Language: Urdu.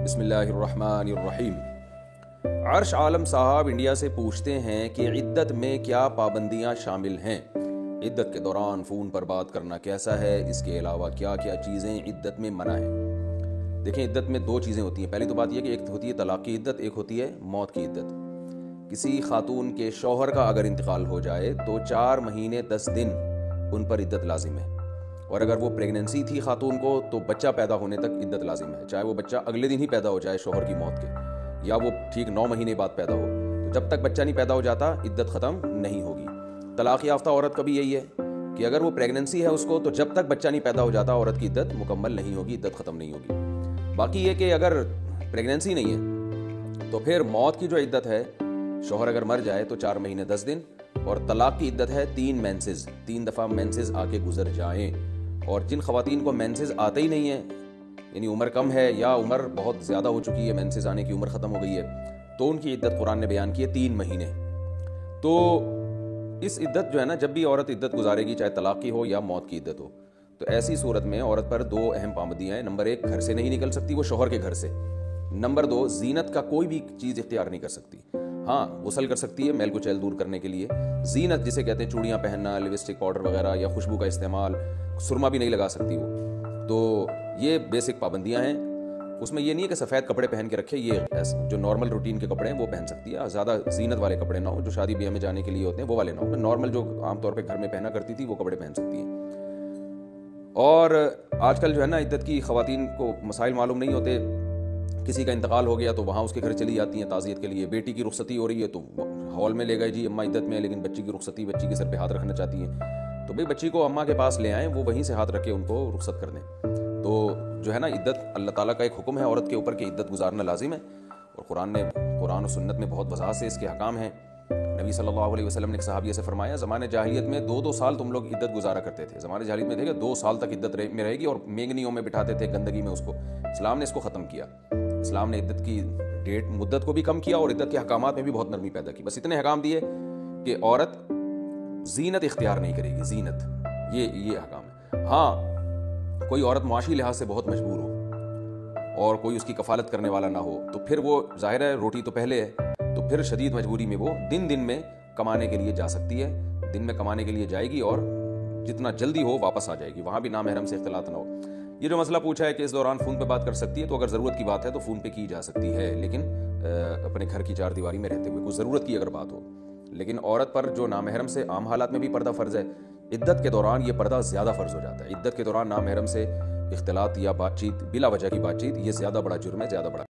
بسم اللہ الرحمن الرحیم۔ عرش عالم صاحب انڈیا سے پوچھتے ہیں کہ عدت میں کیا پابندیاں شامل ہیں؟ عدت کے دوران فون پر بات کرنا کیسا ہے؟ اس کے علاوہ کیا کیا چیزیں عدت میں منع ہیں؟ دیکھیں، عدت میں دو چیزیں ہوتی ہیں۔ پہلی تو بات یہ کہ ایک ہوتی ہے طلاق کی عدت، ایک ہوتی ہے موت کی عدت۔ کسی خاتون کے شوہر کا اگر انتقال ہو جائے تو 4 مہینے 10 دن ان پر عدت لازم ہے، اور اگر وہ پریگننسی تھی خاتون کو تو بچہ پیدا ہونے تک عدت لازم ہے، چاہے وہ بچہ اگلے دن ہی پیدا ہو جائے شوہر کی موت کے، یا وہ ٹھیک 9 مہینے بعد پیدا ہو، تو جب تک بچہ نہیں پیدا ہو جاتا عدت ختم نہیں ہوگی۔ طلاق یافتہ عورت کا بھی یہی ہے کہ اگر وہ پریگننسی ہے اس کو، تو جب تک بچہ نہیں پیدا ہو جاتا عورت کی عدت مکمل نہیں ہوگی، عدت ختم نہیں ہوگی۔ باقی یہ کہ اگر پریگننسی نہیں ہے تو پھر موت کی جو عدت ہے، شوہر اگر مر جائے تو 4 مہینے 10 دن، اور طلاق کی عدت ہے 3 مینسز، 3 دفعہ مینسز آ کے گزر جائیں۔ اور جن خواتین کو مینسز آتے ہی نہیں ہیں، یعنی عمر کم ہے یا عمر بہت زیادہ ہو چکی ہے، مینسز آنے کی عمر ختم ہو گئی ہے، تو ان کی عدت قرآن نے بیان کی ہے 3 مہینے۔ تو اس عدت جو ہے نا، جب بھی عورت عدت گزارے گی، چاہے طلاق کی ہو یا موت کی عدت ہو، تو ایسی صورت میں عورت پر 2 اہم پابندیاں ہیں۔ نمبر 1، گھر سے نہیں نکل سکتی وہ شوہر کے گھر سے۔ نمبر 2، زینت کا کوئی بھی چیز اختیار نہیں کر سکتی۔ ہاں، غسل کر سکتی ہے میل کو چیل دور کرنے کے لیے۔ زینت جسے کہتے ہیں چوڑیاں پہننا، لپسٹک، پاؤڈر وغیرہ، یا خوشبو کا استعمال، سرما بھی نہیں لگا سکتی وہ۔ تو یہ بیسک پابندیاں ہیں۔ اس میں یہ نہیں ہے کہ سفید کپڑے پہن کے رکھے، یہ جو نارمل روٹین کے کپڑے ہیں وہ پہن سکتی ہے، زیادہ زینت والے کپڑے نہ ہو، جو شادی بیاہ میں جانے کے لیے ہوتے ہیں وہ والے نہ ہو، نارمل جو عام طور پہ گھر میں پہنا کرتی تھی وہ کپڑے پہن سکتی ہیں۔ اور آج کل جو ہے نا، عدت کی خواتین کو مسائل معلوم نہیں ہوتے، کسی کا انتقال ہو گیا تو وہاں اس کے گھر چلی جاتی ہیں تعزیت کے لیے، بیٹی کی رخصتی ہو رہی ہے تو ہال میں لے گئے، جی اماں عدت میں ہے، لیکن بچی کی رخصتی، بچی کے سر پہ ہاتھ رکھنا چاہتی ہیں، تو بھئی بچی کو اماں کے پاس لے آئیں، وہ وہیں سے ہاتھ رکھ کے ان کو رخصت کر دیں۔ تو جو ہے نا، عدت اللہ تعالیٰ کا ایک حکم ہے عورت کے اوپر کہ عدت گزارنا لازم ہے، اور قرآن و سنت میں بہت وضاحت سے اس کے احکام ہیں۔ نبی صلی اللہ علیہ وسلم نے ایک صحابیہ سے فرمایا، زمانے جاہلیت میں 2 سال تم لوگ عدت گزارا کرتے تھے۔ زمانے جاہلیت میں دیکھے 2 سال تک عدت میں رہے گی، اور مینگنیوں میں بٹھاتے تھے گندگی میں اس کو۔ اسلام نے اس کو ختم کیا، اسلام نے عدت کی مدت کو بھی کم کیا، اور عدت کے احکامات میں بھی بہت نرمی پیدا کی۔ بس اتنے احکام دیے کہ عورت زینت اختیار نہیں کرے گی، زینت، یہ احکام ہے۔ ہاں، کوئی عورت معاشی لحاظ سے بہت مجبور ہو اور کوئی اس کی کفالت کرنے والا نہ ہو، تو پھر وہ ظاہر ہے روٹی تو پہلے ہے، تو پھر شدید مجبوری میں وہ دن میں کمانے کے لیے جا سکتی ہے، دن میں کمانے کے لیے جائے گی، اور جتنا جلدی ہو واپس آ جائے گی، وہاں بھی نامحرم سے اختلاط نہ ہو۔ یہ جو مسئلہ پوچھا ہے کہ اس دوران فون پہ بات کر سکتی ہے، تو اگر ضرورت کی بات ہے تو فون پہ کی جا سکتی ہے، لیکن اپنے گھر کی 4 دیواری میں رہتے ہوئے کوئی ضرورت کی اگر بات ہو۔ لیکن عورت پر جو نامحرم سے عام حالات میں بھی پردہ فرض ہے، عدت کے دوران یہ پردہ زیادہ فرض ہو جاتا ہے۔ عدت کے دوران نامحرم سے اختلاط یا بات چیت، بلا وجہ کی بات چیت، یہ زیادہ بڑا جرم ہے، زیادہ بڑا